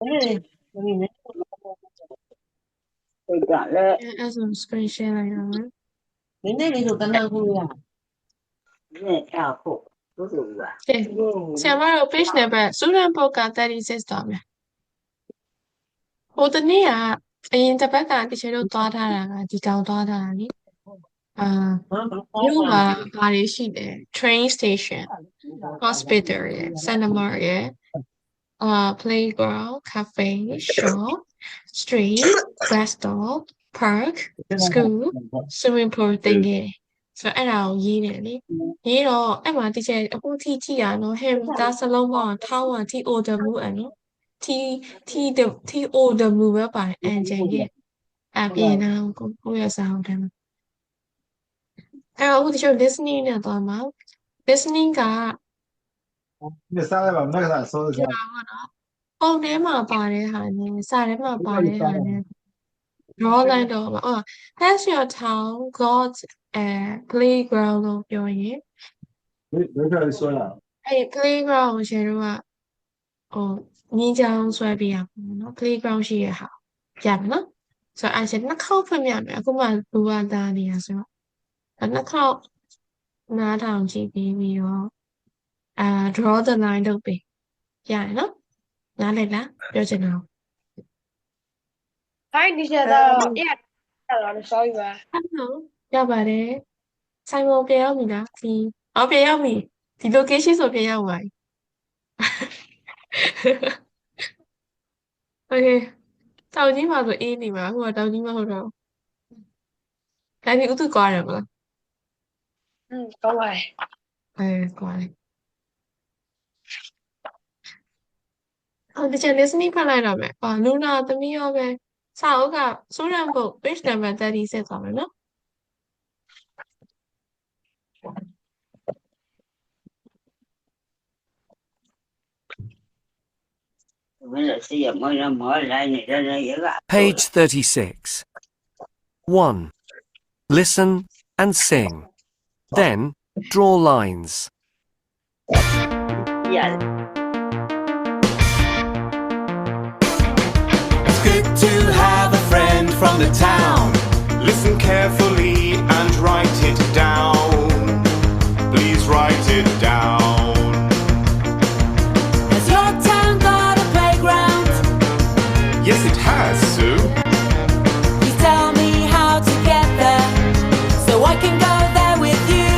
အဲ့ဆို screen share လိုက်ရမယ် နည်းနည်းလေးဆိုတနာခုရနဲ့တောက်ဖို့လို့ဆိုပါ ကဲဆရာမတို့ page number student book က36တော့မယ်ဟိုတနေ့ကအရင်တစ်ပတ်ကတချို့တို့သွားထားတာကဒီကောင်သွားထားတာနိမြို့မှာဘာတွေရှိလဲ train station hospital ရယ် cinema ရယ်playground cafe shop street bus stop park school swimming pool တင်ခဲ့ဆိုအဲ့ဒါကိုရေးနေလေရေးတော့အဲ့မှာတချို့အခုထိကြည့်ရနော်ဟဲ့ဒါစလုံးပေါင်း1000 TOW အဲ့နော် TOW ပဲပါတယ်အန်ဂျန်ရဲ့အပြင်တော့ကိုရစားအောင်တယ်အဲ့တော့အခုတချို့ listening နဲ့သွားမှာ listening က你上来吧，那个啥，说一下。ပုံထဲမှာပါတဲ့ဟာနဲ့စာထဲမှာပါတဲ့ဟာနဲ့ draw line တော့မှာhas your town got a playground လို့ပြောရင်没事，你说呀。အဲ့ playground ကိုရှင်တို့ကငင်းချောင်းဆွဲပေးရမှာနော် playground ရှိရဟာရမယ်နော်ဆိုတော့အဲ့ရှင်နှစ်ခေါက်ဖွင့်ပြမယ်အခုမှလူကသားနေရဆိုတော့နှစ်ခေါက်နားထောင်ကြည့်ပြီးတော့draw the line လုပ်ပေးရရနော်နားလည်လားပြောချင်တော့Hi, Dijada. Yeah, I'm sorry, ba. ရပါတယ်ဆိုင်မပြန်ရောက်ပြီလားဒီပြန်ရောက်ပြီဒီ location ဆိုပြန်ရောက်ပါပြီ Okay တောင်ကြီးမှာဆိုအေးနေမှာဟိုကတောင်ကြီးမဟုတ်တော့ဒါဒီဥတုကွာတယ်မလား Có vậy. ကွာတယ်ဒီချက် listening ဖတ်လိုက်တော့မယ်လူနာသမီးရောပဲစာအုပ်က student book page number 36သွားမယ်နော်Page 36. 1. Listen and sing. Then, draw lines. Yeah. It's good to have a friend from the town. Listen carefully and write it down. Please write it down. Has your town got a playground? Yes, it has, Sue. Please tell me how to get there so I can go there with you.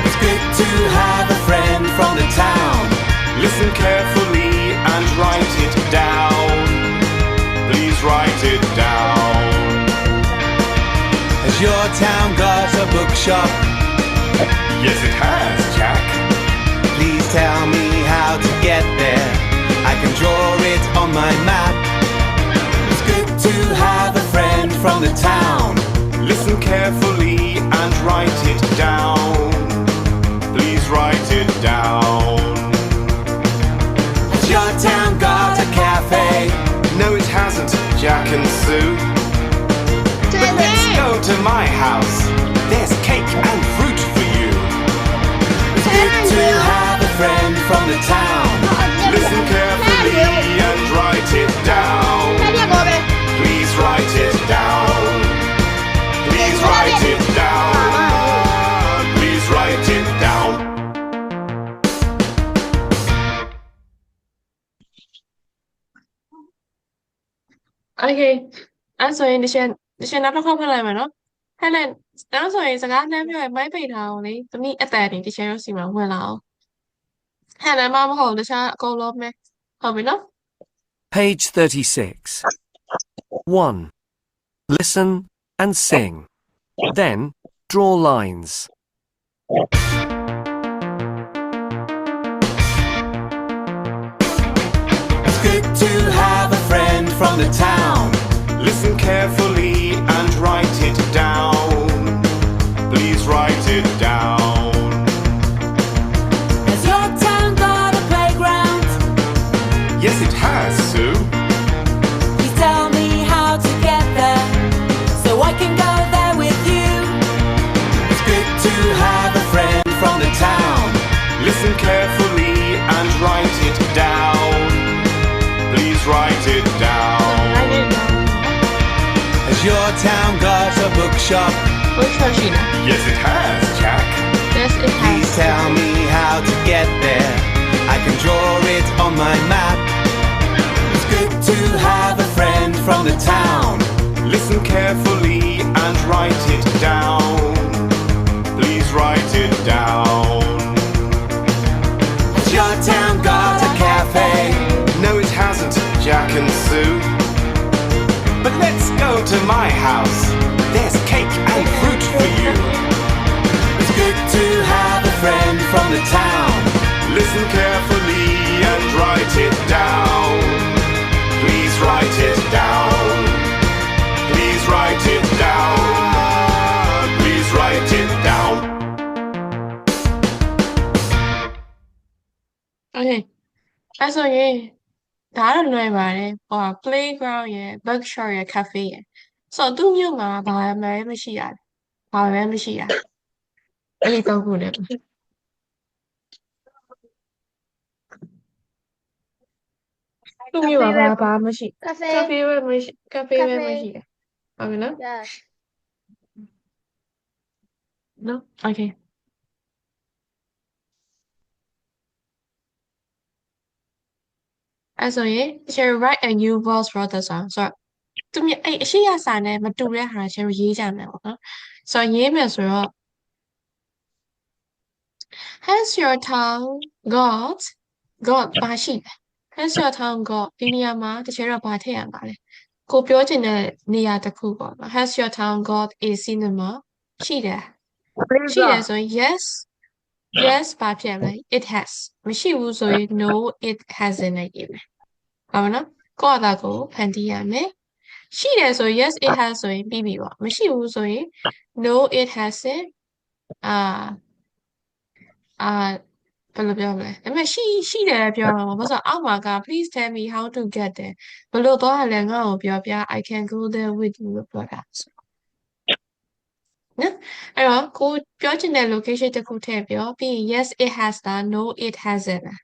It's good to have a friend from the town. Listen carefully and write it down. Please write it down. Has your town got a bookshop? Yes, it has, Jack. Please tell me how to get there. I can draw it on my map. It's good to have a friend from the town. Listen carefully and write it down. Please write it down. Has your town got a cafe? No, it hasn't, Jack and Sue. But let's go to my house. There's cake and fruit for you. It's good to have a friend from the town. Listen carefully and write it down. Please write it down. Please write it down. Please write it down. Okay အဲ့ဆိုရင်ဒီရှင်နောက်တစ်ခေါက်ဖတ်လိုက်မယ်နော်ဟဲ့လေနောက်ဆိုရင်စကားနှမ်းပြောရင်မိုက်ပိတ်ထားအောင်လေသမီးအတန်နေဒီရှင်တို့စီမှာဝင်လာအောင်ဟဲ့လည်းမဟုတ်တခြားအကုန်လုံးပဲဟုတ်ပြီနော် Page 36. 1. Listen and sing. Then, draw lines. It's good to have a friend from the town. Listen carefully and write it down. Please write it down. Has your town got a playground? Yes, it has, Sue. Please tell me how to get there so I can go there with you. It's good to have a friend from the town. Listen carefully and write it down. Please write it down. write it down Has your town got a bookshop? ဘုရားရှိလား Yes, it has, Jack. yes it Please has tell me how to get there. I can draw it on my map. It's good to have a friend from the town. Listen carefully and write it down. Please write it down. Has your town got a cafe? No, it hasn't, Jack and Sue. But let's go to my house. There's cake and fruit for you. It's good to have a friend from the town. Listen carefully and write it down. Please write it down. Please write it down. Please write it down. okay အဲ့ဆိုရင်ဒါတော့လွယ်ပါတယ်ဟို playground ရယ် bookshop ရယ် cafe ရယ်ဆိုတော့သူ့မြို့မှာဘာမှမရှိရဘာမှမရှိရအဲ့ဒီတော့ခုနဲ့သူ့မြို့မှာဘာမရှိ cafe cafe ပဲမရှိ cafe ပဲမရှိရဟုတ်ပြီနော် yes no okay အဲ့ဆိုရင် shall write a new verse for the song ဆိုတော့သူမြအဲ့အရှိရစာနဲ့မတူတဲ့ဟာရှယ်ရေးကြမယ်ပေါ့နော်ဆိုတော့ရေးမယ်ဆိုတော့ has your town got ဘာရှိလဲ has your town got ဒီနေရာမှာတကယ်တော့ဘာထည့်ရမှာလဲကိုပြောချင်တဲ့နေရာတစ်ခုပေါ့နော် has your town got a cinema ရှိတယ်ရှိတယ်ဆိုရင် yes ဘာဖြစ်မလဲ it has မရှိဘူးဆိုရင် no it hasn't နဲ့ရေးမယ်ဟုတ်ပါနော်ကိုယ့်အသာကိုဖန်တီးရမယ်ရှိတယ်ဆိုရင် yes it has ဆိုရင်ပြီးပြီပေါ့မရှိဘူးဆိုရင် no it hasn't အာဘယ်လိုပြောမလဲဒါပေမဲ့ရှိတယ်ပြောမှာပေါ့ဘာလို့အောက်မှာက please tell me how to get there ဘယ်လိုသွားရလဲငါ့ကိုပြောပြ I can go there with you လို့ပြောတာနော်အဲ့တော့ကိုပြောချင်တဲ့ location တစ်ခုထည့်ပြောပြီးရင် yes it has တာ no it hasn't တာ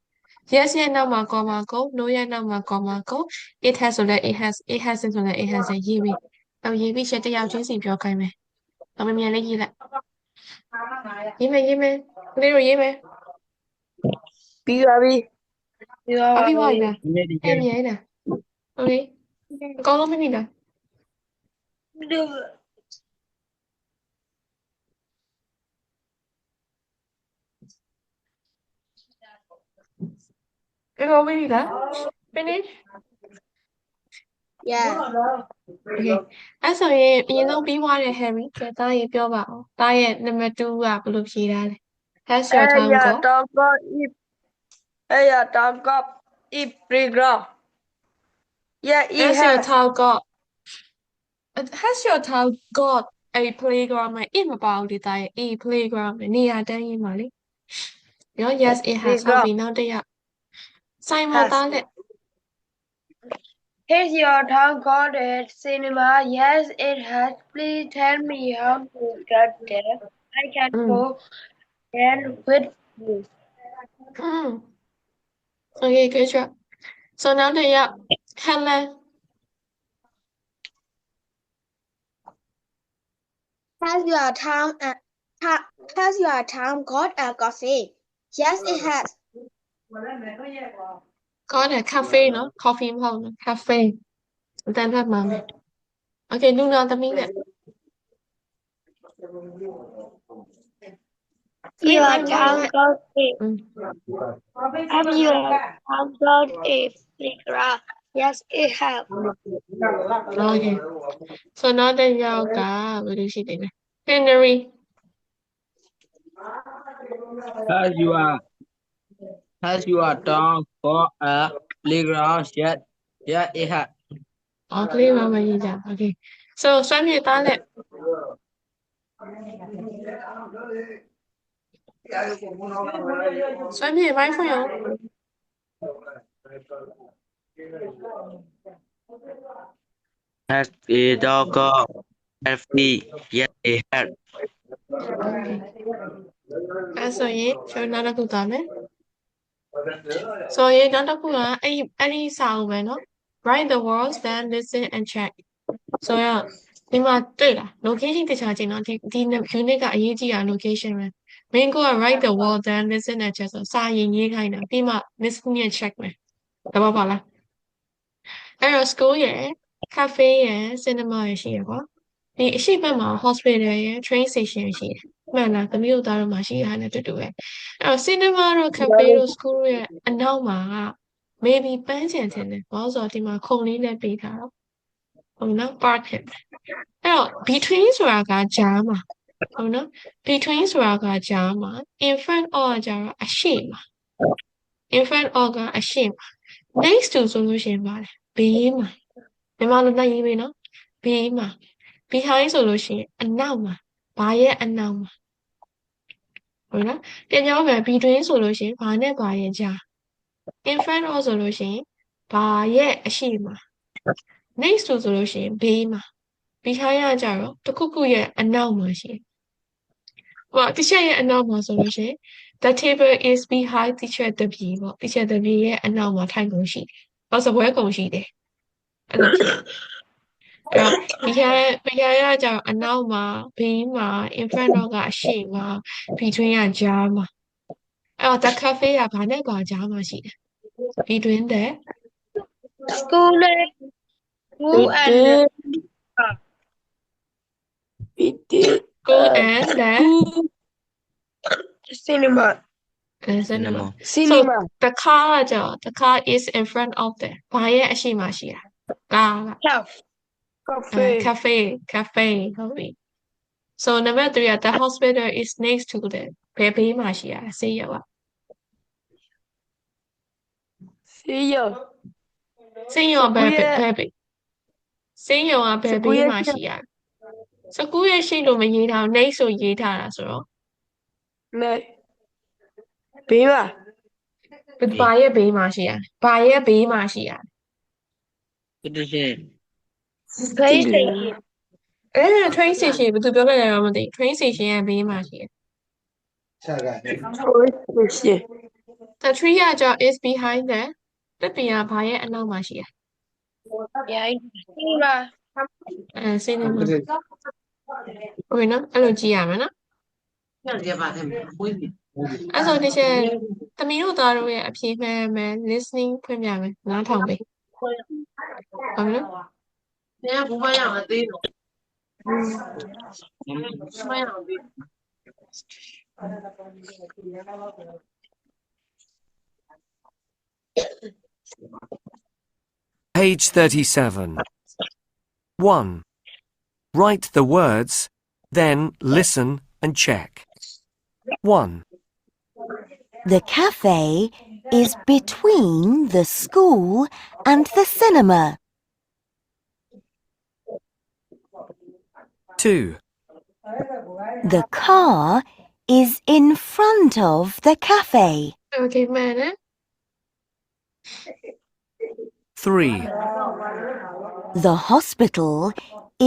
yes ရဲ့နောက်မှာ comma ကို no ရဲ့နောက်မှာ comma ကို it has ဆိုလဲ it hasn't ဆိုလဲ it hasn't ရေးပြီးတော့ရေးပြီးချက်တစ်ယောက်ချင်းစီပြောခိုင်းမယ်တော့မြန်လေးရေးလိုက်ရေးမယ်ကလေးတို့ရေးမယ် ပြီးပါပြီပြီးပါ အ ပါ ပြီးပါပြီ ပြီ လားအဲ့မြန်လားโอเคအကောင်းလုံးမမိလား အကောင်းမမိလား finish yes okay အဲ့ဆိုရင်အရင်ဆုံးပြီးသွားတဲ့ Harry ကဲတားရေးပြောပါဦးတားရဲ့ number 2ကဘယ်လိုဖြေထားလဲ has your town got town got if playground yeah it has your has town got has your town got a playground မှာ it မပါဘူးဒီတားရဲ့ a playground နဲ့နေရာတန်းရေးပါလေရော yes it has ဟုတ်ပြီနောက်တစ်ယောက်ဆိုင်မှာတားလက် Has your town got a cinema? Yes, it has. Please tell me how to get there. I can go there with you. Okay, good job. So now the Helen. Has your town got a coffee? Yes, it has. Got a cafe, no? Coffee không? Cafe. Then that mom. Okay, Luna, the minute. Your town got a Have your town got a playground? Yes, it has. Okay. So now the yoga, what do you think? Henry. Has your town got a playground? Yes, yeah, it has. Okay, mama, okay. So, Sam, you tell it. Sam, you right for you. Has a dog got coffee? Yes, it has. Okay. So, yeah, show another good time. So, yeah, don't talk about any sound, no? write the words then listen and check ဆိုတော့ဒီမှာတွေ့လား location တခြားချိန်တော့ဒီ unit ကအရေးကြီးတာ location ပဲမင်းက write the word then listen and check ဆိုစာရင်ရေးခိုင်းတာပြီးမှ listen and check မယ်သဘောပေါက်လားအဲ့တော့ school ရယ် cafe ရယ် cinema ရယ်ရှိရပေါ့ဒီအရှိတ်ဘက်မှာ hospital ရယ် train station ရယ်ရှိတယ်မှန်လားသမီးတို့သားတို့မှာရှိတာနဲ့တူတူပဲအဲ့တော့ cinema တို့ cafe တို့ school ရဲ့အနောက်မှာက maybe ပန်းချင်တယ်ဘာလို့ဆိုတော့ဒီမှာခုံလေးနဲ့ပေးထားတော့ဟုတ်နော် park ဖြစ်တယ်အဲ့တော့ between ဆိုတာကကြားမှာဟုတ်နော် between ဆိုတာကကြားမှာ in front of ကကြတော့အရှိမ in front of ကအရှိမ next to ဆိုလို့ရှိရင်ပါတယ်ဘေးမှာမြန်မာလိုလိုက်ရေးပေးနော်ဘေးမှာ behind ဆိုလို့ရှိရင်အနောက်မှာဘာရဲ့အနောက်မှာဟုတ်နော်ပြန်ပြောမယ် between ဆိုလို့ရှိရင်ဘာနဲ့ဘာရဲ့ကြား in front of ဆိုလို့ရှိရင်ဘာရဲ့အရှိမ next to ဆိုလို့ရှိရင်ဘေးမှာ behind ကကြတော့တစ်ခုခုရဲ့အနောက်မှာရှိတယ်ဟိုteacher ရဲ့အနောက်မှာဆိုလို့ရှိရင် the table is behind teacher တပီပေါ့ teacher တပီရဲ့အနောက်မှာထိုင်ကုန်ရှိတယ်။ဘာစပွဲကုန်ရှိတယ်။အဲ့လိုဖြစ်အဲ့တော့ behind ကကြတော့အနောက်မှာဘေးမှာ in front of ကအရှိမှာ between ကကြားမှာအဲ့တော့ the cafe ကဘာနဲ့ဘာကြားမှာရှိတယ် between the school and school and cinema cinema cinema so the car is in front of the ဘာရဲ့အရှိမရှိတာကားcafe ဟုတ်ပြီ so number 3 the hospital is next to the ဘယ်ဘေးမှာရှိရဆေးရုံကဆေးရုံဘယ်ဘေးဆေးရုံကဘယ်ဘေးမှာရှိရစကူရဲ့ရှိလို့မရေးထားဘူး next ဆိုရေးထားတာဆိုတော့ဘေးမှာဘာရဲ့ဘေးမှာရှိရဘာရဲ့ဘေးမှာရှိရ Station train station train station ဘယ်သူပြောလိုက်လဲတော့မသိ train station ရဲ့ဘေးမှာရှိရ train station the tree ကကြောင့် is behind the တစ်ပင်ကဘာရဲ့အနောက်မှာရှိရ cinema cinema ဟုတ်ပြီနော်အဲ့လိုကြည့်ရမယ်နော်အဲ့ဆိုဒီချက်သမီးတို့သားတို့ရဲ့အဖြေမှန်မယ် listening ဖွင့်ပြမယ်နားထောင်ပေးဟုတ်ပြီနော်နေကဘူးမရမသေးတော့မရအောင်သေး Page 37. 1. Write the words, then listen and check. 1. The cafe is between the school and the cinema. 2. The car is in front of the cafe. okay မှန်တယ် 3. The hospital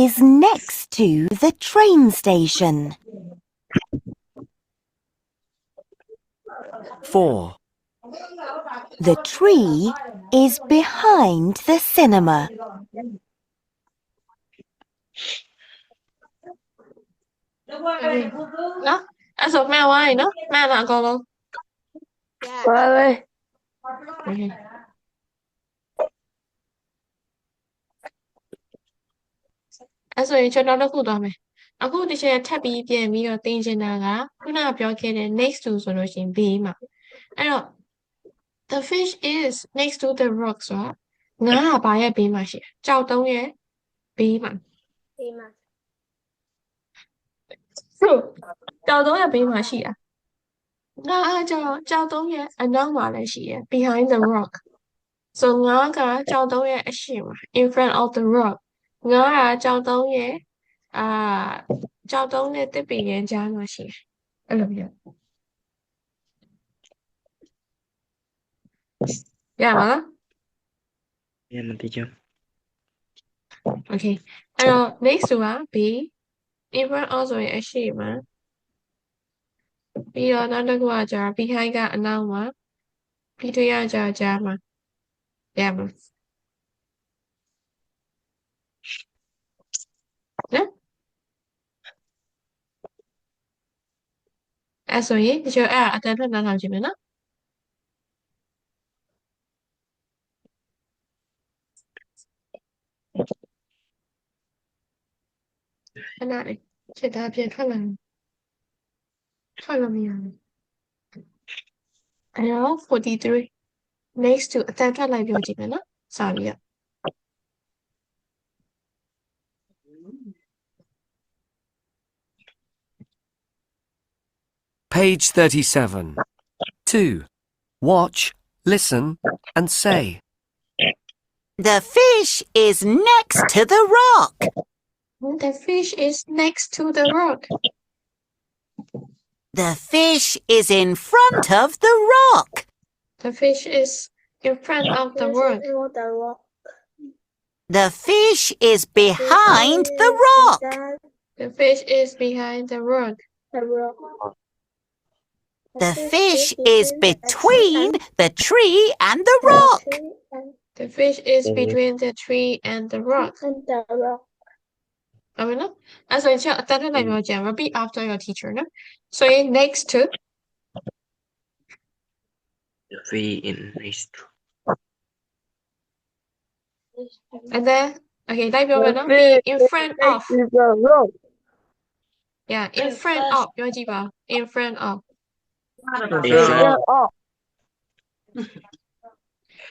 is next to the train station. 4. The tree is behind the cinema. နော်အဲ့ဆိုမှန်သွားပြီနော်မှန်လားအကုန်လုံး ပါပဲ okay အဲ့ဆိုရင်ကျွန်တော်တို့ခုသွားမယ်အခုဒီချက်ထပ်ပြီးပြန်ပြီးတော့သင်ချင်တာကခုနကပြောခဲ့တဲ့ next to ဆိုလို့ရှိရင်ဘေးမှာအဲ့တော့ the fish is next to the rock ဆိုတာငါးကဘာရဲ့ဘေးမှာရှိကြောက်တုံးရဲ့ဘေးမှာ ဘေးမှာ so ကြောက်တုံးရဲ့ဘေးမှာရှိတာငါအားကြောက်တုံးရဲ့အနောက်မှာလည်းရှိရ behind the rock so ငါကကြောက်တုံးရဲ့အရှေ့မှာ in front of the rock ငါကကြောက်တုံးရဲ့ကြောက်တုံးနဲ့တစ်ပင်ရဲ့ကြားမှာရှိတယ်အဲ့လိုပြောရပါလား Yeah, teacher. okay အဲ့တော့ next က B in front of ဆိုရင်အရှေ့မှာပြီးတော့နောက်တစ်ခုကကြာ behind ကအနောက်မှာ between ကကြာကြားမှာရပါ အဲ့ဆိုရင်ဒီလိုအဲ့ဒါအတန်ထွက်နားထောင်ကြည့်မယ်နော်ခဏလေးချက်သားပြန်ထွက်လာထွက်လို့မရဘူးအဲ့တော့43 next to အတန်ထွက်လိုက်ပြောကြည့်မယ်နော်စာရီရ Page 37. 2. Watch, listen, and say. The fish is next to the rock. The fish is next to the rock. The fish is in front of the rock. The fish is in front of the rock. The fish is behind the rock. The fish is behind the rock. The fish is between the tree and the rock. The fish is between the tree and the rock. Okay, no? As I said, repeat after your teacher, no? So next to The V in next. and then okay, type your no? Be in front of. Yeah, in front of. In front of.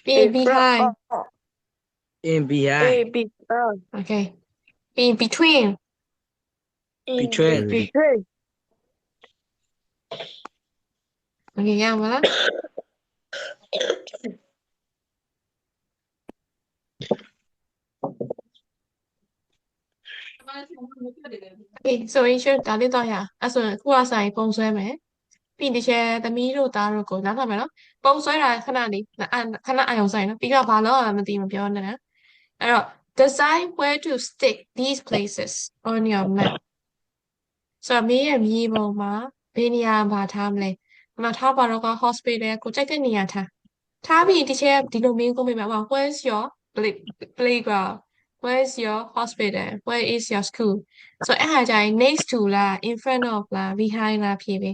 Be behind. In behind. Okay. Be between. Between. Okay, yeah, voilà. Okay, so in short, ဒါလေးတော့ရအဲ့ဆိုခုကစာရင်ပုံဆွဲမယ်ပြီးဒီချက်သမီးတို့သားတို့ကိုနားထောင်မယ်နော်ပုံဆွဲတာခဏလေးခဏအာရုံစိုက်နော်ပြီးတော့ဘာလို့မသိမပြောနဲ့အဲ့တော့ decide where to stick these places on your map ဆိုတော့မင်းရဲ့မြေပုံမှာဘယ်နေရာမှာထားမလဲမထားပါတော့က hospital ကိုကြိုက်တဲ့နေရာထားပြီးဒီချက်ဒီလိုမင်းကိုမေးမှာ where's your playground where's your hospital where is your school so အဲ့ဟာကြရင် next to လား in front of လား behind လားဖြေပြီ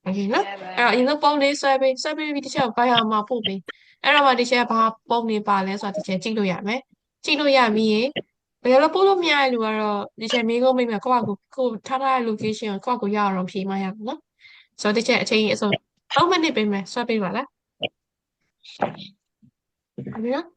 Okay နော်အဲ့တော့အရင်ဆုံးပုံလေးဆွဲပြီးဒီချက်ကိုဘာရမှာပို့ပြီးအဲ့တော့မှဒီချက်ကဘာပုံနေပါလဲဆိုတာဒီချက်ကြည့်လို့ရမယ်ကြည့်လို့ရပြီးရင်ဘယ်လိုပို့လို့မရတဲ့လူကတော့ဒီချက်မင်းကုန်းမိမယ်ကိုယ့်အကိုထားထားတဲ့ location ကိုကိုယ့်အကိုရအောင်ဖြေမှရမယ်နော်ဆိုတော့ဒီချက်အချိန်အစုံ3မိနစ်ပေးမယ်ဆွဲပေးပါလားဟုတ်ပြီနော်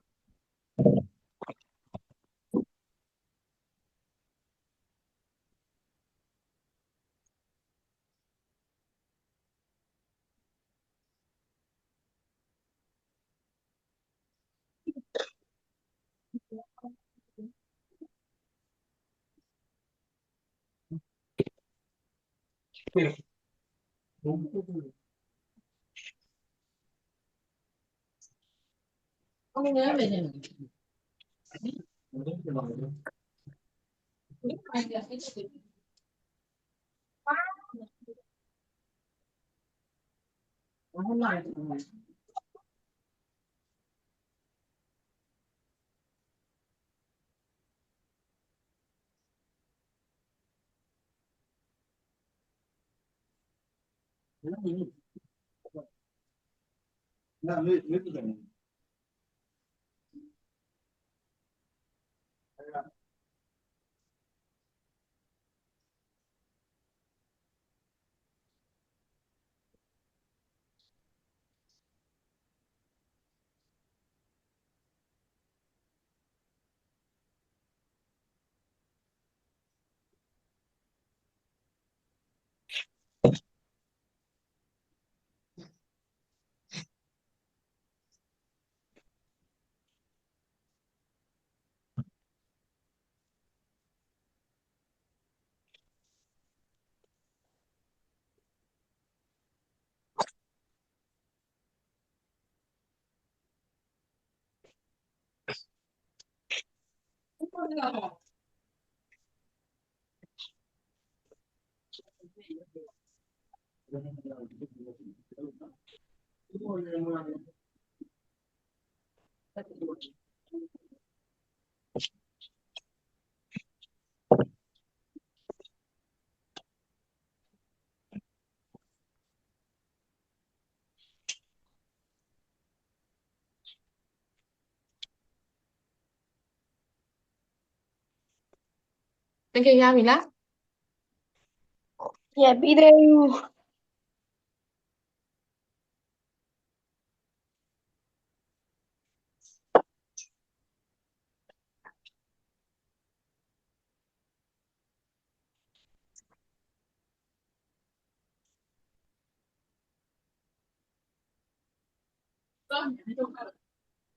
Okay ရပြီလား Yeah, be there you.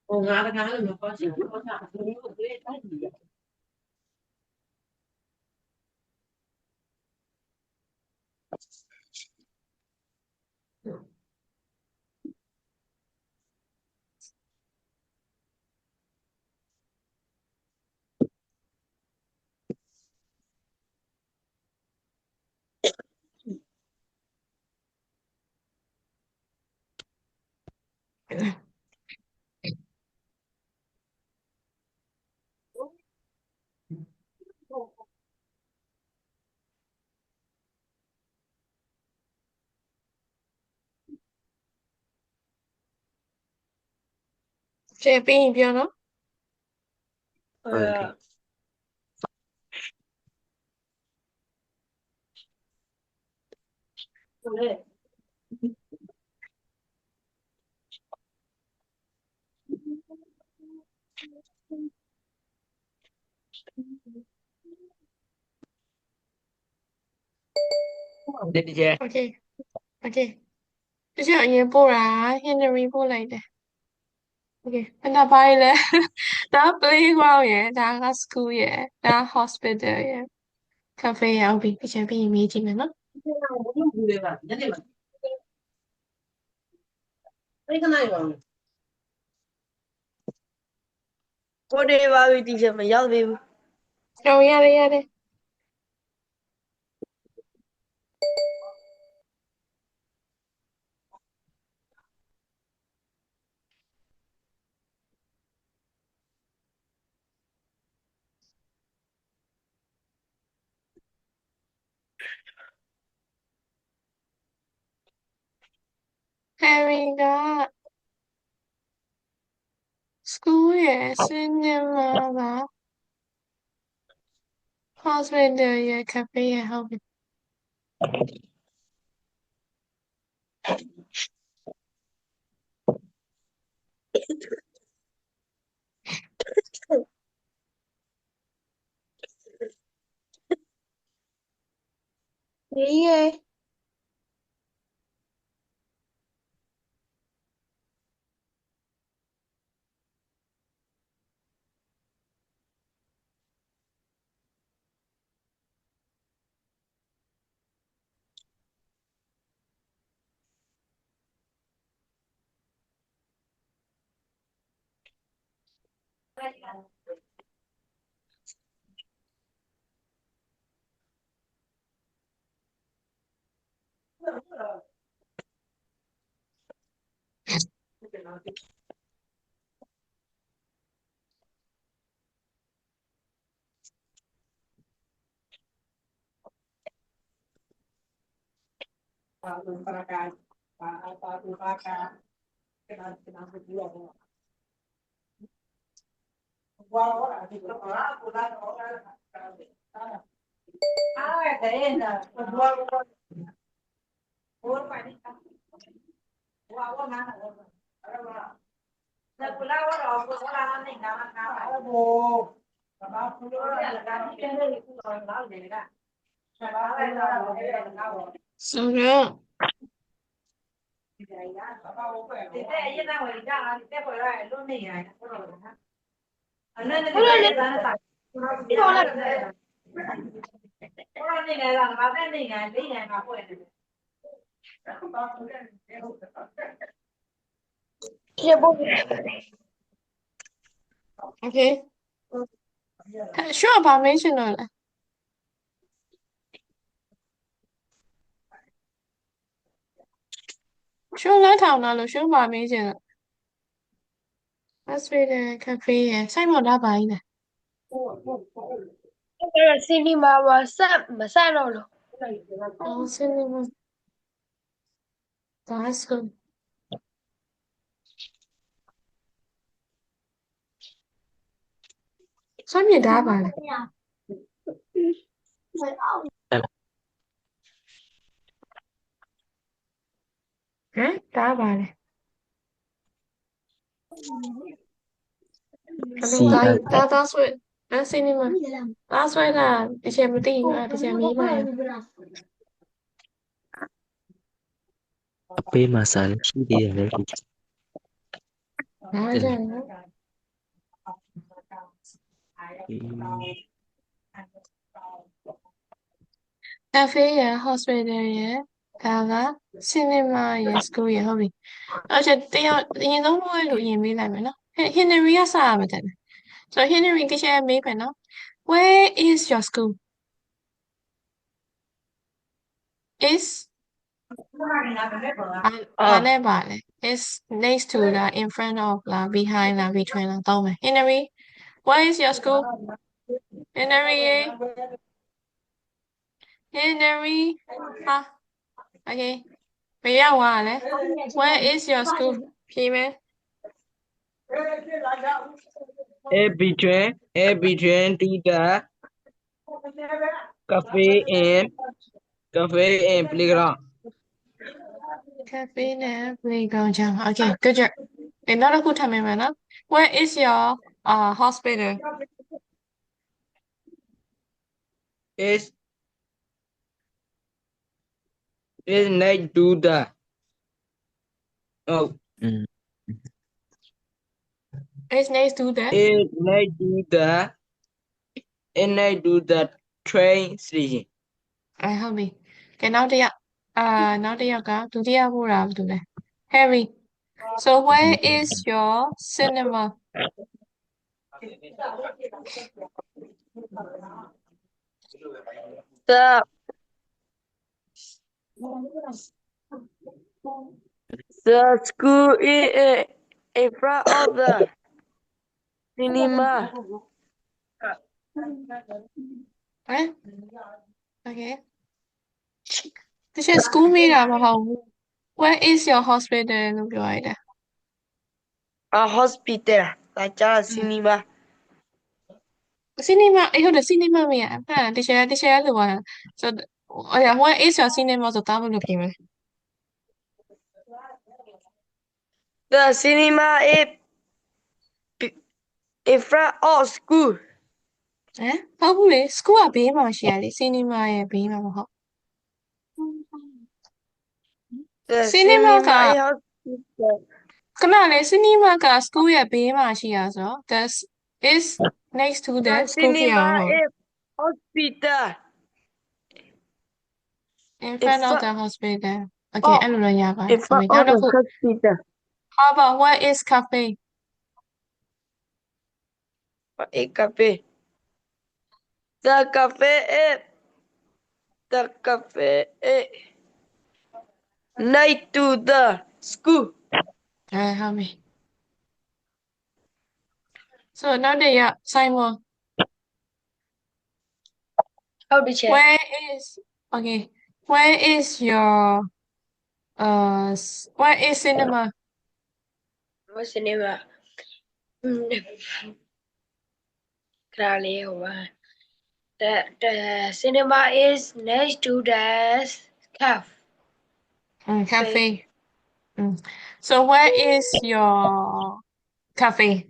ဟိုငါတကားလို့ပြောချင်တယ်ဟောတာဘယ်လိုလဲတိုက်ပြီ ကျဲပြီးရင်ပြောနော် Okay. Did you? Okay Okay တချို့အရင်ပို့တာ Henry ပို့လိုက်တယ် Okay အဲ့ဒါဘာလဲဒါ playground ရယ်ဒါက school ရယ်ဒါ hospital ရယ် cafe ရယ်ဟုတ်ပြီတချို့ပြီးရင်မေးကြည့်မယ်နော် ဘယ်လိုဘူးလဲကညနေမှာအဲ့ကနိုင်ပါဦး ကိုနေပါပြီတီချာမရောက်သေးဘူး တော့ရတယ် Harry က school ရယ် cinema က hospital ရယ် cafe ရယ်ဟုတ်ပြီ Yeah. para cá, para cá, que nós podíamos. Agora, é ainda. So yeah. Okay. Sure about mention or Sure let out now, sure about mention. That's where the cafe is. Simon đã bài nè. Cái là cinema mà sao đâu được. Oh, cinema. That's good. Sao mình đã bài nè? ဟမ်ဒါပါလေဘယ်လိုသားဆွဲစိနေမှာသားဆွဲတာတချင်မသိဘူးတချင်မီးပါရ အပေးမှာစားလို့ရှိသေးတယ်လေ ဒါကြောင့်နော်ကဖေးရ hospital ရဒါက cinema ရ school ရဟုတ်ပြီအဲ့ကျတရားအရင်ဆုံးလို့လို့ရင်မေးလိုက်မယ်နော် Henry ကစားရမှာတဲ့ဆိုတော့ Henry တချင်မေးမယ်နော် Where is your school is ဘာနဲ့ပါလဲ is next to လား in front of လား behind လား between လားတောင်းမယ် Henry where is your school Henry Henry ဟာ okay ဘယ်ရောက်သွားလဲ where is your school ဖြေမယ် between to the cafe and playground. cafe နဲ့ playground ချမ်း okay good job နောက်တစ်ခုထပ်မယ်နော် where is your hospital Is next to the is next to the train station. ဟုတ်ပြီကဲနောက်တစ်ယောက်ကဒုတိယဘုရားဘာလုပ်လဲ Harry so where is your cinema The school is in front of the cinema. okay တချို့ school မေးတာမဟုတ်ဘူး where is your hospital လို့ပြောရတယ် A hospital. Like a cinema. cinema ဟုတ်တယ် cinema မေးရအဲ့တချို့လို့ပါ so where is your cinema ဆိုတာဘယ်လိုဖြေမလဲ The cinema is in front of school. ဟုတ်ဘူးလေ school ကဘေးမှာရှိရလေ cinema ရဲ့ဘေးမှာမဟုတ် The cinema က is hospital. ခဏလေ cinema က school ရဲ့ဘေးမှာရှိရဆိုတော့ that is next to the The school ဖြစ်အောင် cinema is hospital. in front of the hospital okay အဲ့လိုတော့ရပါတယ် In front of the hospital. how about what is cafe What is cafe? The cafe is next to the school. ဟုတ်ပြီ so နောက်တစ်ယောက် Simon How to check? where is okay where is your where is cinema What's the name? The cinema is next to the cafe. cafe so where is your cafe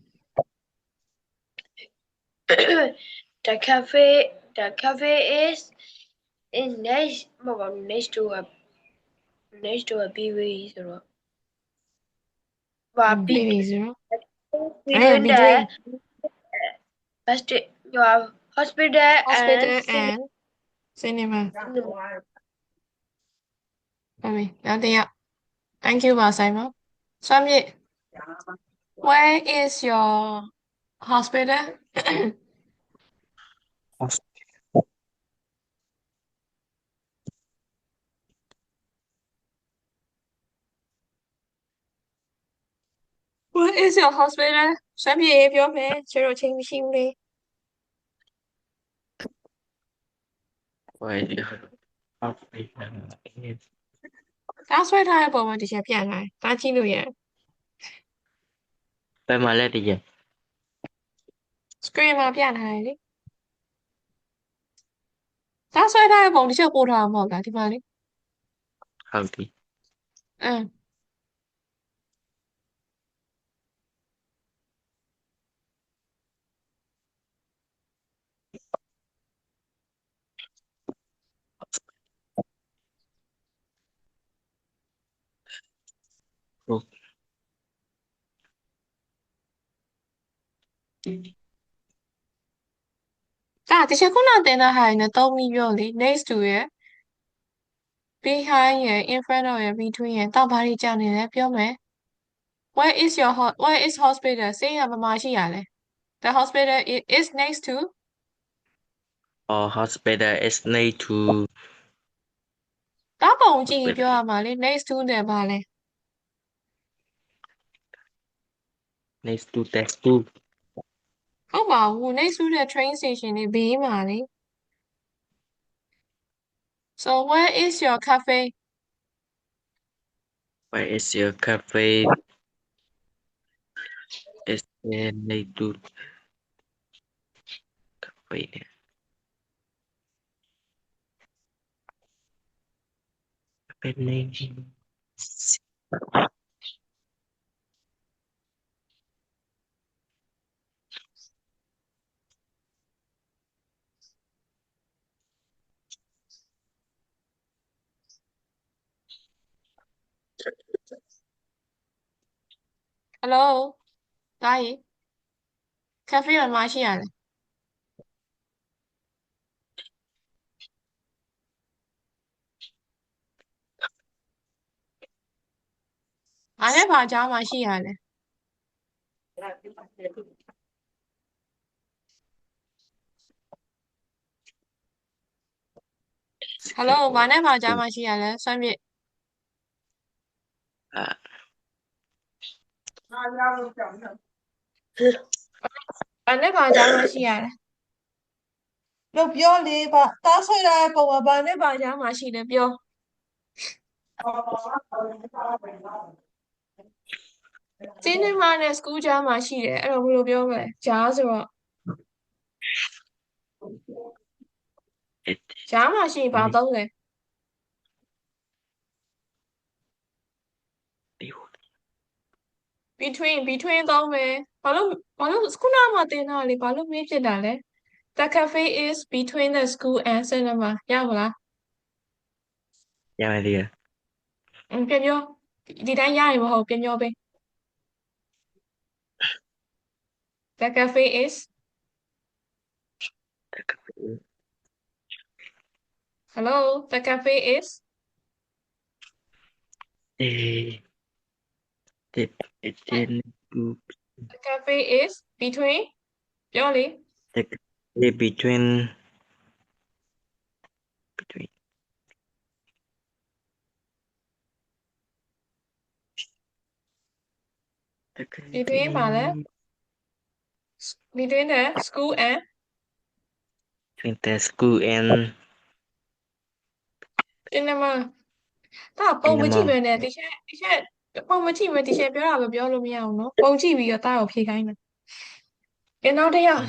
The cafe is next to a BB zero. BB zero Between the your hospital and cinema okay နောက်တစ်ယောက် thank you ပါ Simon စွမ်းမြင့် where is your hospital where is your hospital စွမ်းမြင့်ပြောမယ်ကျတော့ချိန်မရှိဘူးလေ Why do you have is ဒါဆွဲထားတဲ့ပုံမှာတစ်ချက်ပြထားတယ်ဒါကြည့်လို့ရတယ် ไปมาแล้วดิเจ screen မှာပြထားတယ်လေ ဒါဆွဲထားတဲ့ပုံတစ်ချက်ပို့ထားမှာမဟုတ်လားဒီမှာလေ ဟုတ်ပြီ အင်း ဟုတ် ဒါတစ်ချက်ခုနတင်တဲ့ဟာရယ်နဲ့သုံးပြီးပြောလေ next to ရယ် behind ရယ် in front of ရယ် between ရယ်တောက်ဘာတွေကြာနေလဲပြောမယ် where is your where is hospital ဆေးရဘယ်မှာရှိရလဲ the hospital is next to Our hospital is next to တောက်ပုံကြည့်ရင်ပြောရမှာလေ next to တဲ့ဘာလဲ next to the school ဟုတ်ပါဘူး next to the train station နေဘေးမှာလေ so where is your cafe where is your cafe is next to cafe cafe name hello ဒါကြီး cafe ဘယ်မှာရှိရလဲအားနဲ့ဘာကြားမှာရှိရလဲ hello ဘာနဲ့ဘာကြားမှာရှိရလဲဆွမ်းပြစ် ဘာနဲ့ဘာကြားမှာရှိရလဲလို့ပြောလေဘာတားဆွဲရတဲ့ပုံကဘာနဲ့ဘာကြားမှာရှိလဲပြောကျင်းနေမှာနဲ့ school ကြားမှာရှိတယ်အဲ့တော့ဘယ်လိုပြောမလဲကြားဆိုတော့ကြားမှာရှိရင်ဘာသုံးလဲ between သုံးမယ်ဘာလို့ခုနကမှတင်ထားလေဘာလို့မေးဖြစ်တာလဲ the cafe is between the school and cinema ရမလား ရမယ်ဒီ ပြန်ပြောဒီတိုင်းရရင်မဟုတ်ပြန်ပြောပေး the cafe is hello the cafe is it's in the cafe is between ပြောလေ the between between ပါလဲ between the school and between the school and cinema ဒါပုံမကြည့်ပဲနဲ့တချက်ပုံမကြည့်ပဲတချက်ပြောတာပဲပြောလို့မရအောင်နော်ပုံကြည့်ပြီးတော့တားကိုဖြေခိုင်းမယ်ကဲနောက်တစ်ယောက်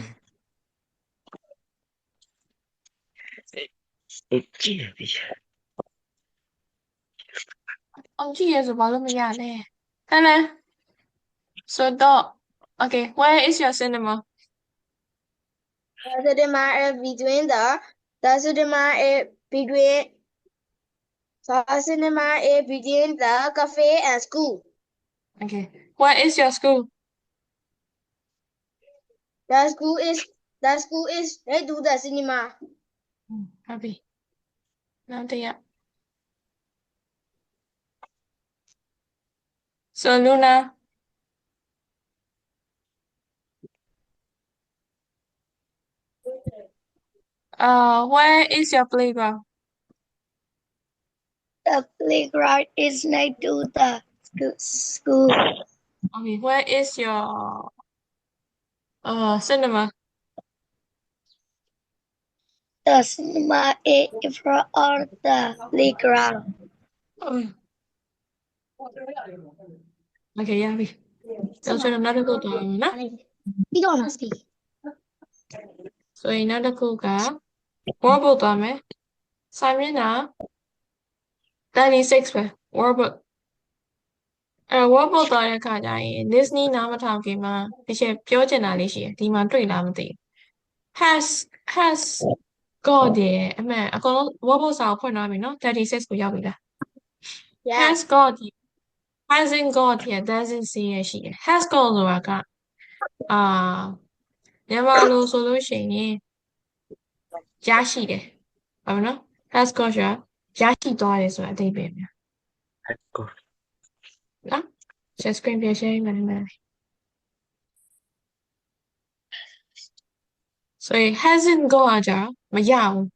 အောင်ကြည့်ရဆိုဘာလို့မရလဲဟဲ့လဲ so dog okay where is your cinema The cinema is between the cinema is between the cinema is between the cafe and school. okay where is your school The school is next to the cinema. happy နောက်တစ်ယောက် so Luna where is your playground The playground is next to the school. okay where is your cinema The cinema is in front of the playground. okay ရပြီတော့ဆိုတော့နောက်တစ်ခုတော့နော် You don't ask me. ဆိုရင်နောက်တစ်ခုက word ပို့သွားမယ် စာမျက်နှာ36ပဲ workbook workbook သွားတဲ့အခါကျရင် Disney နားမထောင်ခင်မှာတချို့ပြောချင်တာလေးရှိတယ်ဒီမှာတွေ့လားမသိဘူး has got ရဲ့အမှန်အကုန်လုံး workbook စာကိုဖွင့်ထားပြီနော်36ကိုရောက်ပြီလား has got hasn't got ရဲ့ doesn't see ရဲ့ရှိတယ် has got ဆိုတာကမြန်မာလိုဆိုလို့ရှိရင်ရရှိတယ်ဟုတ်နော် has got ဆိုတာရရှိသွားတယ်ဆိုတာအဓိပ္ပာယ်များနော် share screen ပြ share မှန်တယ် so hasn't got ကြမရဘူး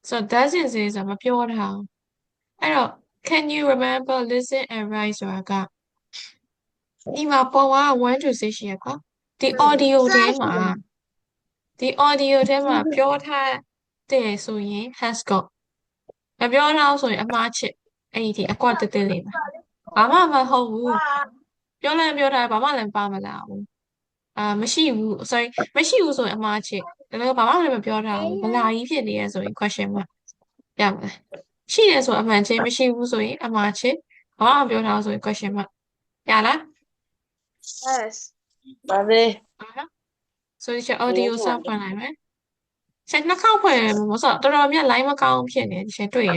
so doesn't say ဆိုတာမပြောထားဘူးအဲ့တော့ can you remember listen and write ဆိုတာကဒီမှာပေါ်က1 to 6ရှိရကွာဒီ audio ထဲမှာပြောထားတဲ့ဆိုရင် has got မပြောထားဆိုရင်အမှားချစ်အဲ့ဒီအကွက်တက်တက်လေးပါဘာမှမဟုတ်ဘူးပြောလိုက်ပြောထားဘာမှလည်းပါမလာဘူးမရှိဘူး sorry မရှိဘူးဆိုရင်အမှားချစ်ဒါလည်းဘာမှလည်းမပြောထားဘူးမလာကြီးဖြစ်နေရဆိုရင် question mark ရမလားရှိတယ်ဆိုအမှန်ချင်းမရှိဘူးဆိုရင်အမှားချစ်ဘာမှမပြောထားဆိုရင် question mark ရလား Yes. ပါပဲ ဆိုဒီချက် audio စဖွင့်လိုက်မယ်ချက်နှစ်ခေါက်ဖွင့်ရမှာဆိုတော့တော်တော်များ line မကောင်းဖြစ်နေဒီချက်တွေ့ရ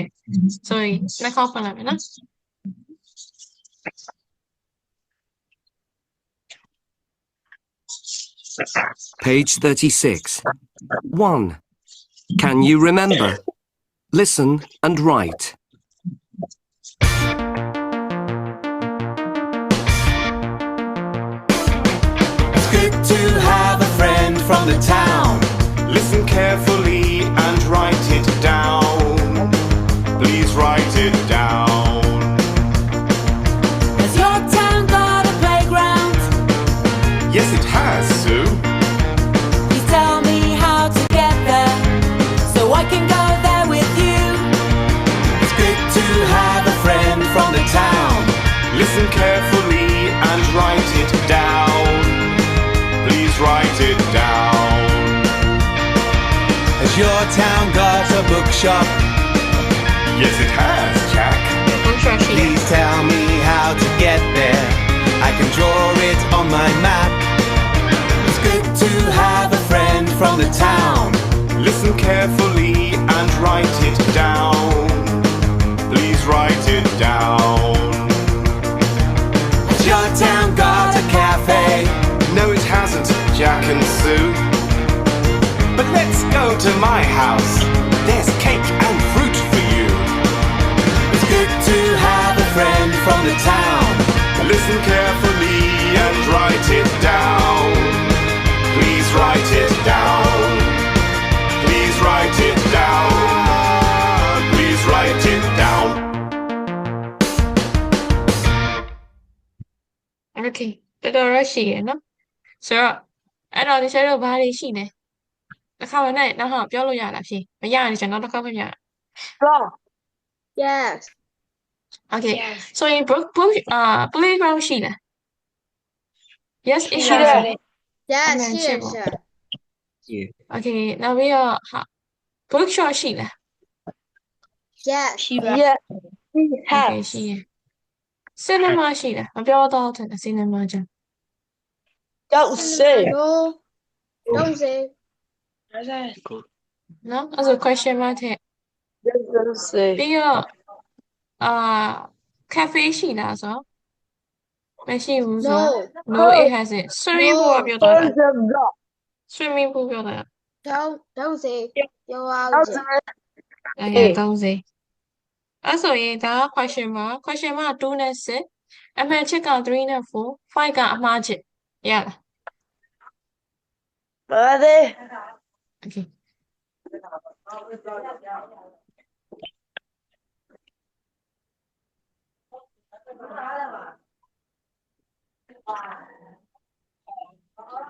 ဆိုရင်နှစ်ခေါက်ဖွင့်လိုက်မယ်နော် Page 36. 1. Can you remember? Listen and write. It's good to have a friend from the town. Listen carefully and write it down. Please write it down. Has your town got a playground? Yes, it has, Sue. Please tell me how to get there, so I can go there with you. It's good to have a friend from the town. Listen carefully and write it down. Please write it down. Has your town got a bookshop? Yes, it has, Jack. Please tell me how to get there. I can draw it on my map. It's good to have a friend from the town. Listen carefully and write it down. Please write it down. Has your town got a cafe? No, it hasn't, Jack and Sue. But let's go to my house. There's cake and fruit for you. It's good to have a friend from the town. Listen carefully and write it down. Please write it down. Please write it down. Please write it down. Okay တော်တော်ရရှိရနော်ဆိုတော့အဲ့တော့ဒီချက်တော့ဘာတွေရှိလဲတစ်ခါနဲ့နောက်ပြောလို့ရလားဖြေမရရင်ကျွန်တော်တစ်ခါမပြ Yes. Okay so in book playground ရှိလား Yes it ရှိ has တယ် Yes, Amen, here, Shiva. sir. Okay နောက်ပြီးတော့bookshop ရှိလား Yes. ရှိပါ Yes Okay ရှိရ cinema ရှိလားမပြောတော့တဲ့ cinema ကြောင့် don't say No. Don't say. နော်အဲ့ဆို question mark ထည့် don't say ပြီးတော့cafe ရှိလားဆိုမရှိဘူးဆို No. No it hasn't swimming pool ကပြောတော့တာ swimming pool ပြောတာ Don't say. You're out. 30အဲ့ဆိုရင်ဒါက question mark 2နဲ့6အမှန်ချက်က3နဲ့4 5ကအမှားချက်ရလား ပါပဲ Okay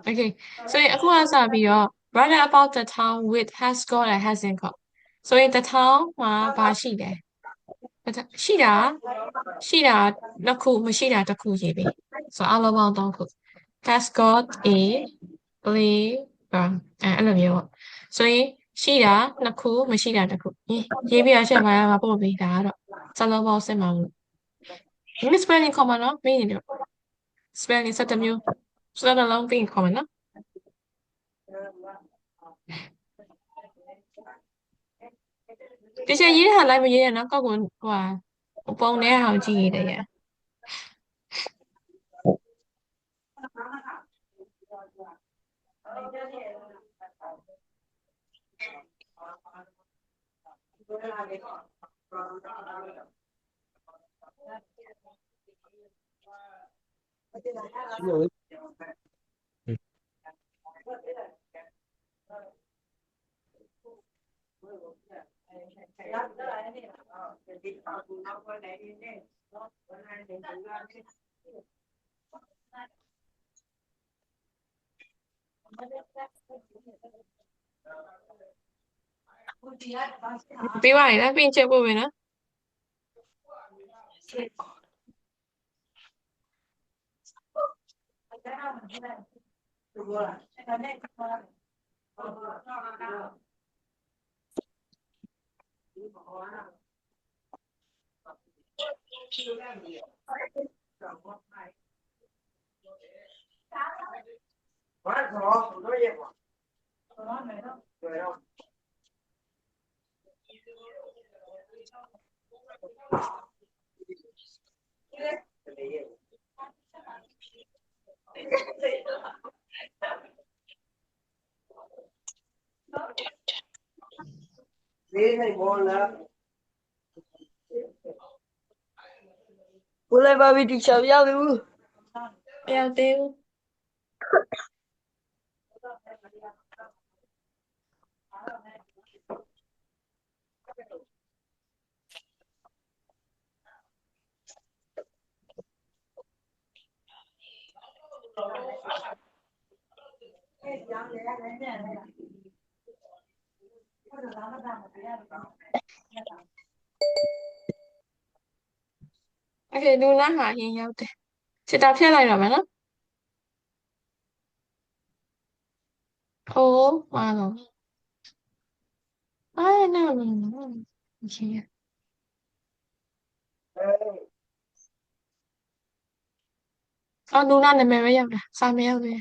Okay so အခုကစပြီးတော့ write about the town with has got and hasn't got ဆိုရင် the town မှာဘာရှိလဲရှိတာနှစ်ခုမရှိတာတစ်ခုရေးပြီဆိုတော့အလုံးပေါင်း3ခု has got a playground အဲ့လိုမျိုးပေါ့ဆိုရင် ရှိတာနှစ်ခုမရှိတာတစ်ခုရေးပြရချက်ပါရမှာပို့ပေးဒါကတော့စလုံးပေါင်းစစ်မှာမလို့ spelling ခေါ်မှာနော်မင်းနေတော့ spelling 7မျိုးစလုံးသိခေါ်မှာနော်တခြားရေးတဲ့ဟာလိုက်မရေးရနော်ကောက်ကဟိုပုံနဲ့ဟာကြည့်ရတယ်ရပြီးပါရင်လားပြင်ချက်ပို့မယ်နော်ဘယ်လိုပါပြီဒီချောင်ရောက်ဘူး မရောက်သေးဘူးโอเคလူနာဟာရင်ရောက်တယ်စစ်တာဖြတ်လိုက်တော့မယ်နော်โอ้มาแล้ว哎那โอเคလူနာနာမည်ပဲရောက်တာစာမရောက်သေး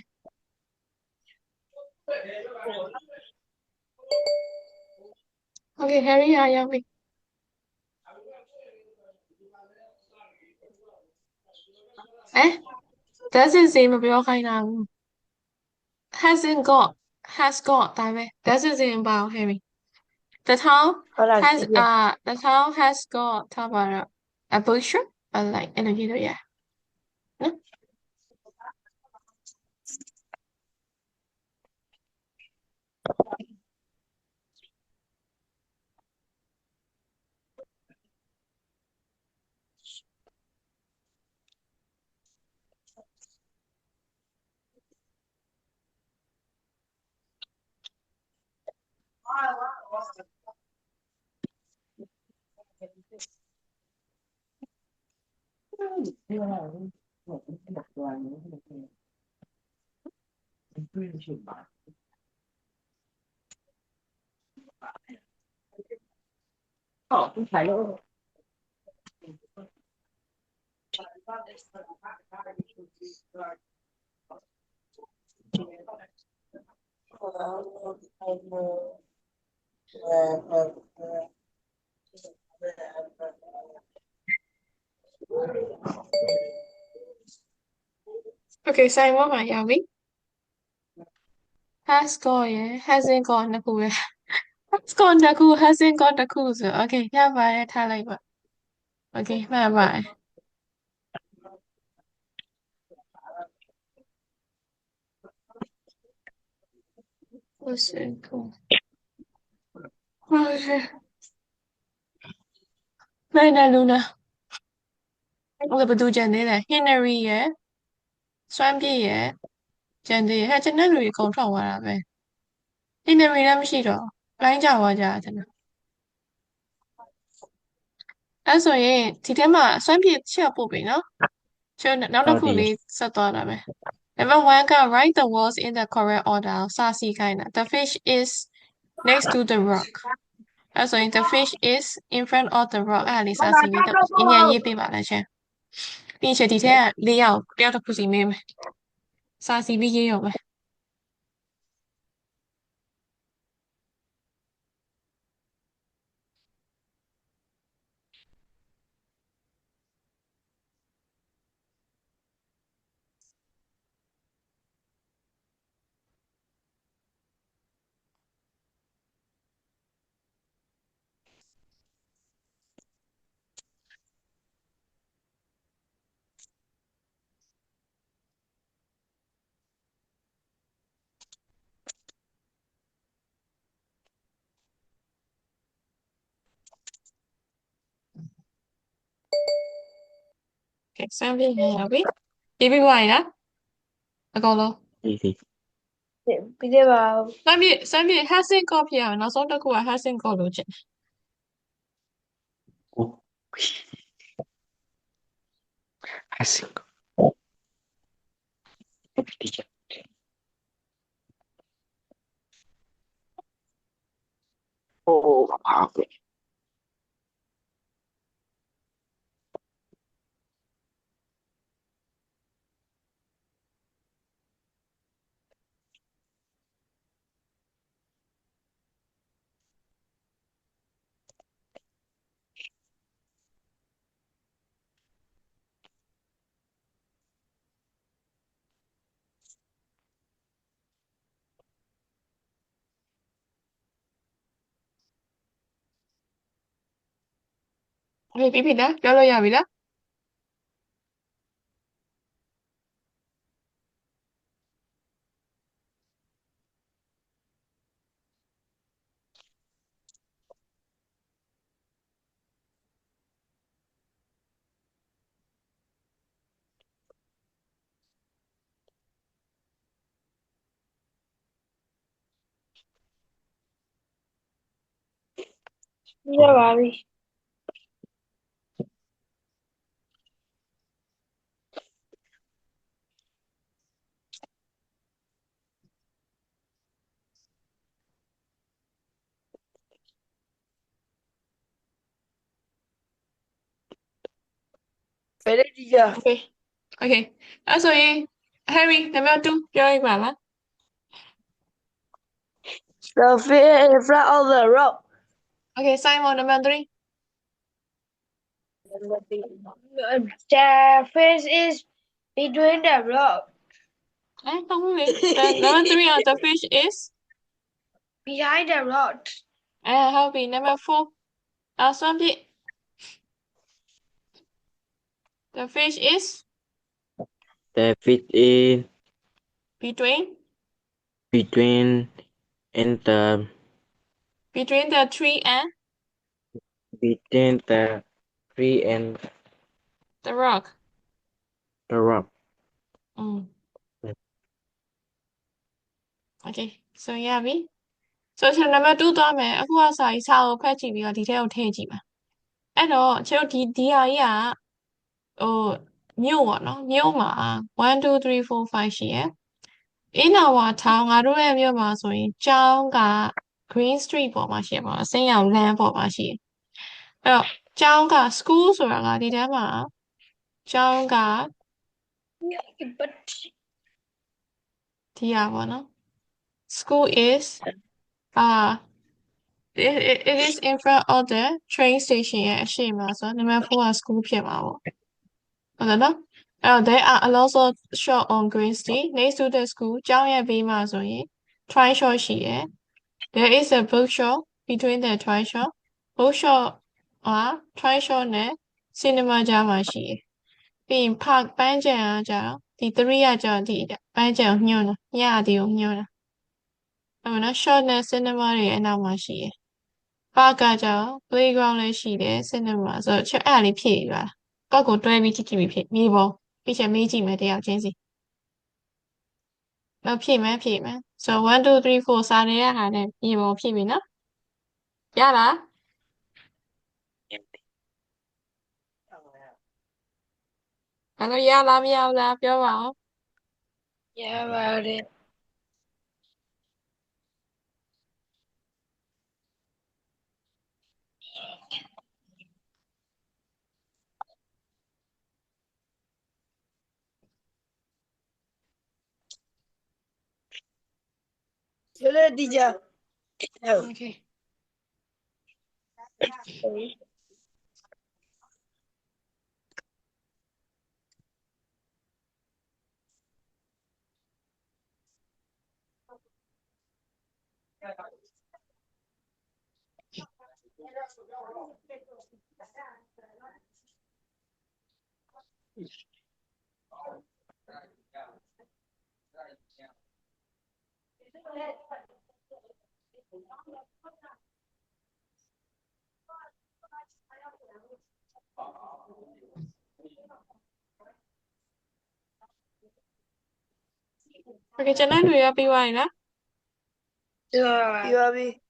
โอเค Harry ဟာရောက်ပြီdoesn't say မပြောခိုင်းတာဘူး hasn't got has got ဒါပဲ doesn't say မပါဘူး Harry the town the town has got ထားပါတော့ a bookshop like အဲ့လိုရေးလို့ရနော်โอเคဆိုင်ဘောမှာရောက်ပြီ has got ရယ် hasn't got နှစ်ခုပဲ has got နှစ်ခု hasn't got တစ်ခုဆို โอเคရပါတယ်ထားလိုက်ပါโอเคမှန်ပါတယ်hasn't got โอเคနိုင်တယ်လူနာအဲ့ဘယ်သူကြံသေးလဲ Henry ရယ်စွမ်းပြည့်ရယ်ကြံသေးရယ်ကျွန်တော်လူကြီးခုံထောက်သွားတာပဲ Henry လည်းမရှိတော့လိုင်းကြသွားကြတယ်အဲ့ဆိုရင်ဒီထဲမှာစွမ်းပြည့်ချက်ပို့ပြီနော်ကျွန်တော်နောက်တစ်ခုလေးဆက်သွားတာပဲ Number 1 က write the words in the correct order စာစီခိုင်းတာ The fish is next to the rock အဲ့ဆိုရင် the fish is in front of the rock အဲ့ဒါလေးစာစီပြီးတော့အင်းညာရေးပေးပါလားရှင်ပြီးချင်ဒီထက်က၄ယောက်တယောက်တစ်ခုစီမေးမယ်စာစီပြီးရေးရုံပဲ Okay စမ်းပြီးရင်ရပြီရေးပြီးပါရလားအကောင်လုံး ဒီဒီ ပြီးသေးပါဘူး စမ်းပြီး Helsing ကောဖြစ်အောင်နောက်ဆုံးတစ်ခုက Helsing ကောလို့ချင် ကိုဟာစင်ဒီချက်အိုးပါပဲ Okay ပြီးပြီလားပြောလို့ရပြီလား ပြီးတော့ပါပြီ Very teacher Okay Okay အဲ့ဆိုရင် Harry နံပါတ်2ပြောရပါလား the fish in front of the rock Okay Simon နံပါတ်3 the fish is between the rock အဲ့တော့ဟုတ်လေ နံပါတ်3က the fish is behind the rock ဟုတ်ပြီနံပါတ်4စွမ်းပြည့် The fish is the fish is between in the between the tree and between the tree and the rock the rock Okay so ရပြီ so ကျွန်တော်နံပါတ်2သွားမယ်အခုကစာရေးစာကိုဖတ်ကြည့်ပြီးတော့ဒီထဲကိုထည့်ကြည့်ပါအဲ့တော့ကျွန်တော်ဒီဟာကြီးကဟိုမြို့ပေါ့နော်မြို့မှာ1 2 3 4 5ရှိရယ်အင်းနာဝါထောင်ငါတို့ရဲ့မြို့မှာဆိုရင်ကျောင်းက Green Street ပေါ်မှာရှိရပါအစင်းရောင်လမ်းပေါ်မှာရှိရအဲ့တော့ကျောင်းက school ဆိုတာကဒီထဲမှာကျောင်းကဒီဟာပေါ့နော် school is it is in front of the train station ရဲ့အရှိမဆိုတော့နံပါတ်4က school ဖြစ်မှာပေါ့ဟုတ်တယ်နော်အဲ့တော့ there are a lot of shop on Green Street next to the school ကျောင်းရဲ့ဘေးမှာဆိုရင် try shop ရှိရယ် there is a bookshop between the try shop bookshop try shop နဲ့ cinema ကြားမှာရှိရယ်ပြီးရင် park ပန်းခြံကကြတော့ဒီ3ကကြတော့ဒီပန်းခြံကိုညွှန်းတာညဒီကိုညွှန်းတာအဲ့နော် shop နဲ့ cinema တွေအနောက်မှာရှိရယ် park ကကြတော့ playground လည်းရှိတယ် cinema ဆိုတော့အဲ့ဒါလေးဖြည့်ရပါကောက်ကိုတွဲပြီးကြည့်ပြီးဖြည့်မြေပေါ်ပြီးချင်မေးကြည့်မယ်တယောက်ချင်းစီတော့ဖြည့်မယ်so 1 2 3 4စာရတဲ့ဟာနဲ့မြေပေါ်ဖြည့်ပြီနော်ရလားအဲ့တော့ရလားမရဘူးလားပြောပါဦး ရပါတယ် Hello, teacher. Oh. Okay. Okay, ကျွန်တော်တို့ရပြီးသွားပြီလား You are me. ။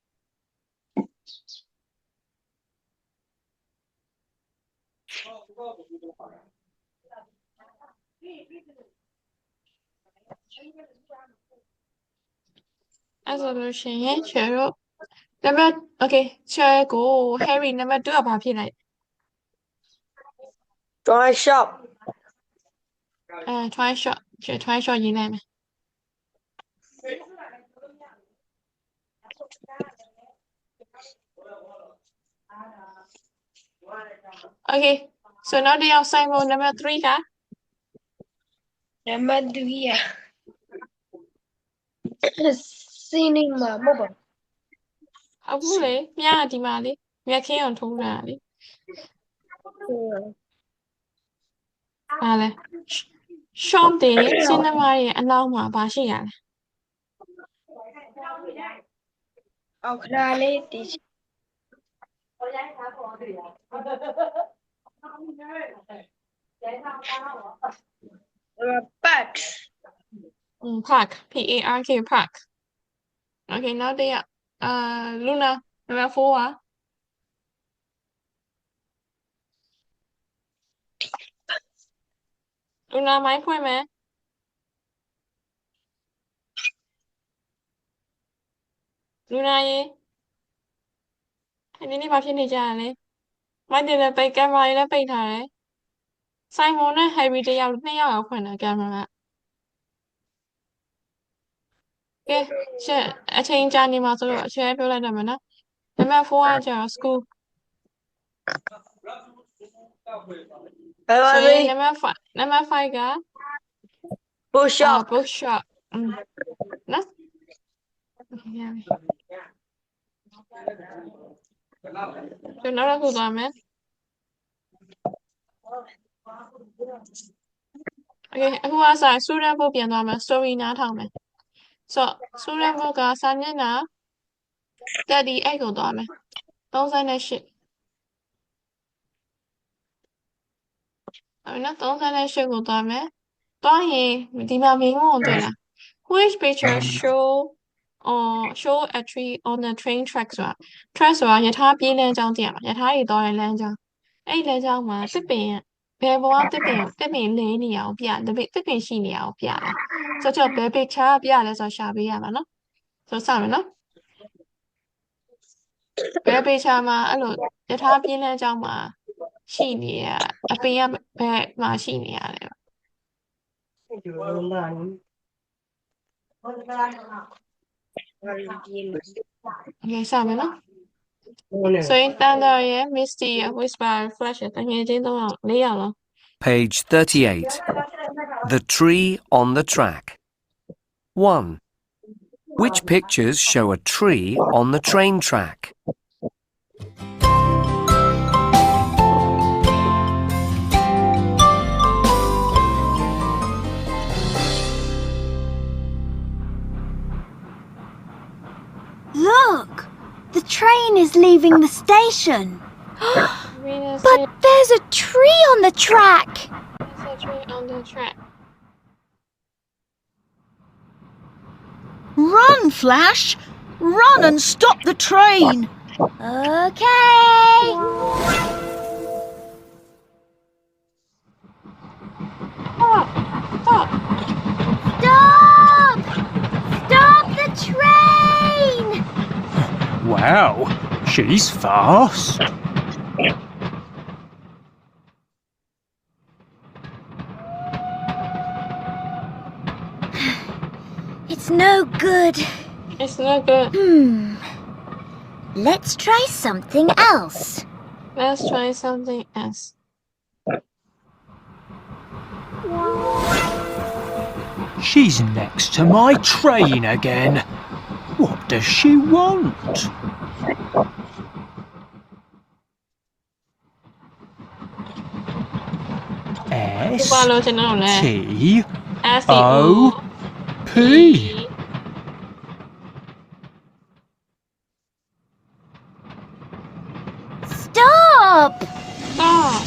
အဲ့ဆိုလို့ရှိရင် share တို့ number okay share ကို Harry number 2ကဘာဖြစ်လိုက် Try shop. try shot try shot ရေးလိုက်မယ် Okay so နောက်တစ်ယောက် Simon number 3က Number 3 à. Cinema mobile. ဟုတ်ဘူးလေမြားဒီမှာလေမြက်ခင်းအောင်ထုံးတာလေဟာလေ shop တွေ cinema ရဲ့အနောက်မှာဘာရှိရလဲ အော်ခဏလေးတီး Park. Park P-A-R-K Park Okay နောက်တစ်ယောက်Luna number 4อ่ะ Luna မိုင်းဖွင့်မယ် Luna ရေဒီနေ့ဘာဖြစ်နေကြရလဲမိုင်းတယ်လည်းပိတ်ကင်မရာလည်းပိတ်ထားတယ် Simon နဲ့ Harry တစ်ယောက်နှစ်ယောက်ဖွင့်တာကင်မရာကဲရှင့်အချိန်ကြာနေမှာဆိုတော့အချိန်ပြောလိုက်တော့မယ်နော် number 4ကကျတော့ school Hello, number 5က bookshop. bookshop နော်ရပြီကျွန်တော်တို့သွားမယ် Okay အခုကစာ student book ပြန်သွားမယ် story နားထောင်မယ် So student book ကစာမျက်နှာ38ကိုသွားမယ် 38နော်38ကိုသွားမယ် သွားရင်ဒီမှာမိန်းမကိုတွေ့လား Which picture show a tree on the train track ဆိုတာ track ဆိုတာယထာပြေးလမ်းကြောင်းသိရမှာယထာတွေသွားတဲ့လမ်းကြောင်းအဲ့လမ်းကြောင်းမှာတစ်ပင်ဘယ်ဘောကတစ်ပင်လဲနေရအောင်ပြတစ်ပင်ရှိနေရအောင်ပြတယ်ဆိုတော့ဘယ် picture ပြလဲဆိုတော့ရှာပေးရမှာနော်ဆိုတော့စမယ်နော်ဘယ် picture မှာအဲ့လိုယထာပြေးလမ်းကြောင်းမှာရှိနေရအပင်ကဘယ်မှာရှိနေရလဲ Okay စမယ်နော်ဆိုရင် Thunder ရယ် Misty ရယ် Whisper ရယ် Flash ရယ်တကယ်ချင်းတော့၄ယောက်လုံး Page 38. The tree on the track. 1. Which pictures show a tree on the train track? Look! The train is leaving the station. But there's a tree on the track. There's a tree on the track. Run, Flash! Run and stop the train! Okay. Stop! Stop! Stop the train! Wow, she's fast. It's no good. It's not good. Let's try something else. Let's try something else. She's next to my train again. What does she want? S T O P. Stop! Stop.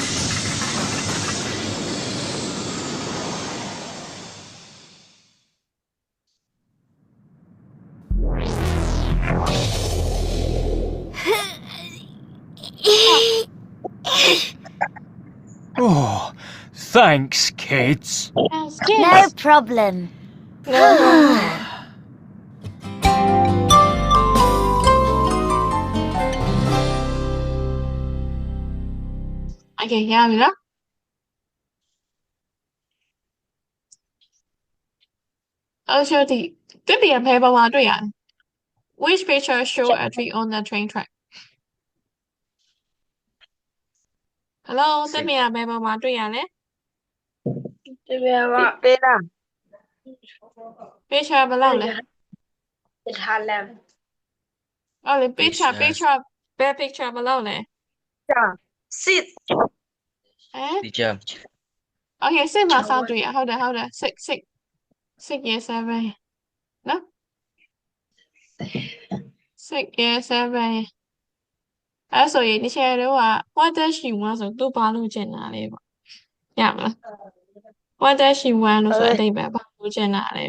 Oh, thanks, kids. No problem. Okay, ရပြီလား I'll show the တစ်တရဘယ်ပုံမှာတွေ့ရလဲ Which picture show a tree on the train track? Hello, တစ်တရဘယ်ပုံမှာတွေ့ရလဲ ဒီပြမှာပေးလား Picture ဘယ်လောက်လဲ တထားလမ်း ဟုတ်လေ picture ဘယ် picture ဘယ်လောက်လဲ sit ဟမ် Teacher. Okay, 6မှာစောင့်တွေ့ရဟုတ်တယ်6 year 7နော်6 year 7အဲ့ဆိုရင်ဒီချက်တော့က what does she want ဆိုသူဘာလို့ချင်တာလဲပေါ့ရမလား what does she want လို့ဆိုအတိတ်ပဲဘာလို့ချင်တာလဲ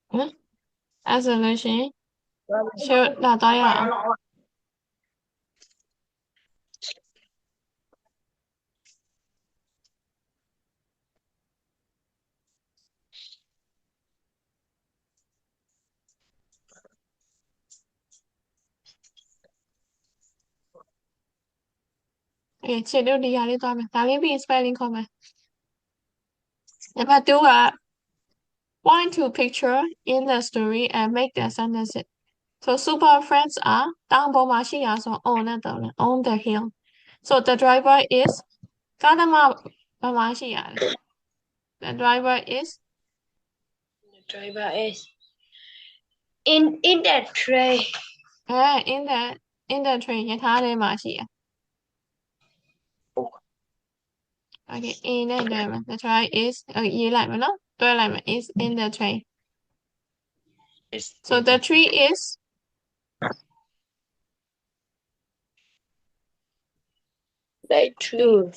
ဟမ်အဲ့ဆိုလို့ရှိရင်ရှုပ်လာတော့ရအောင် Okay, ခြေတို့ဒီဟာလေးသွားမယ်ဒါလေးပြီး spelling ခေါ်မယ် Number 2 က point to picture in the story and make the sentence. So super friends are တောင်ပေါ်မှာရှိရဆို on နဲ့တော့ on the hill. So the driver is ကားသမားဘယ်မှာရှိရလဲ The driver is in that tray. In the train ရထားထဲမှာရှိရ Okay, in the train. The train is ရေးလိုက်မယ်နော်တွဲလိုက်မယ် is in the train. So the tree is The tree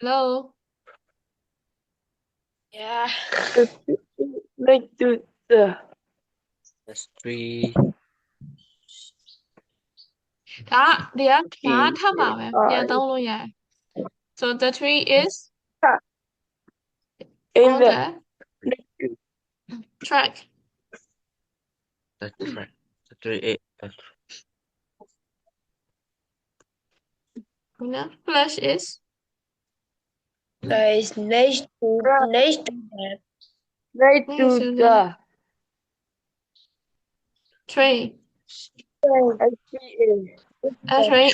Hello. Yeah. Let's do the That's 3. ဒါထပ်ပါပဲပြန်သုံးလို့ရတယ် So the tree is in on the the track. That's right. The 3 8. Flash is next to the train. A train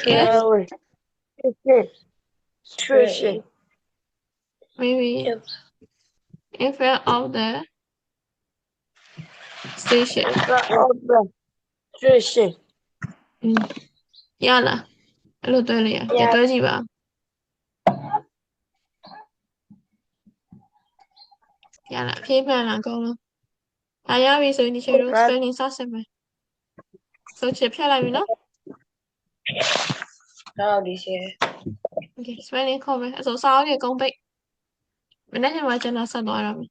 is maybe in front of the station. ရလားအဲ့လိုတွဲလို့ရပြန်တွဲကြည့်ပါရလားဖြေးမှန်လားအကုန်လုံးဒါရပြီဆိုရင်ဒီချိန်တော့ spelling စစစ်မယ်ဆိုချစ်ဖြတ်လိုက်ပြီနော် Okay, spelling ခေါ်မယ်အဲ့ဆိုစာအုပ်ကြီးအကုန်ပိတ်မနေ့ကမှကျွန်တော်ဆက်သွားရမယ်